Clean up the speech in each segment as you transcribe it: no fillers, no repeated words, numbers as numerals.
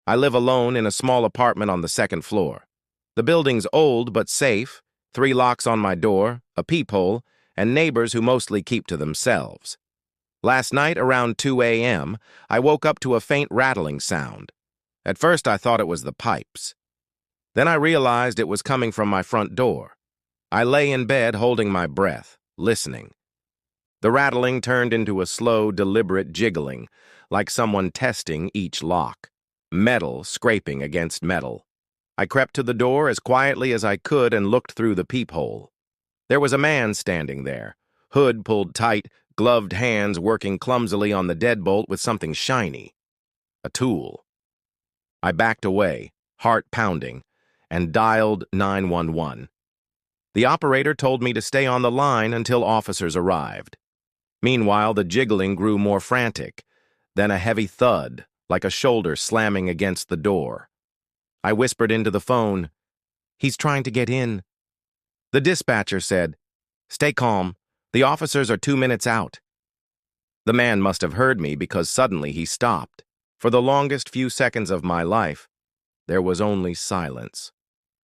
I live alone in a small apartment on the second floor. The building's old but safe, 3 locks on my door, a peephole, and neighbors who mostly keep to themselves. Last night, around 2 a.m., I woke up to a faint rattling sound. At first, I thought it was the pipes. Then I realized it was coming from my front door. I lay in bed holding my breath, listening. The rattling turned into a slow, deliberate jiggling, like someone testing each lock. Metal scraping against metal. I crept to the door as quietly as I could and looked through the peephole. There was a man standing there, hood pulled tight, gloved hands working clumsily on the deadbolt with something shiny. A tool. I backed away, heart pounding, and dialed 911. The operator told me to stay on the line until officers arrived. Meanwhile, the jiggling grew more frantic, then a heavy thud, like a shoulder slamming against the door. I whispered into the phone, "He's trying to get in." The dispatcher said, "Stay calm. The officers are 2 minutes out." The man must have heard me because suddenly he stopped. For the longest few seconds of my life, there was only silence.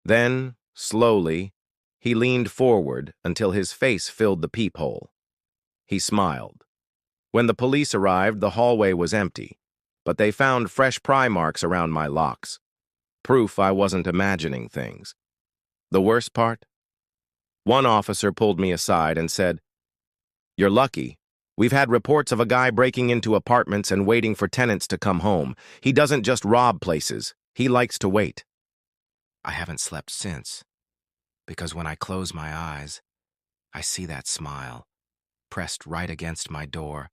Then, slowly, he leaned forward until his face filled the peephole. He smiled. When the police arrived, the hallway was empty, but they found fresh pry marks around my locks. Proof I wasn't imagining things. The worst part? One officer pulled me aside and said, "You're lucky. We've had reports of a guy breaking into apartments and waiting for tenants to come home. He doesn't just rob places. He likes to wait." I haven't slept since, because when I close my eyes, I see that smile, pressed right against my door,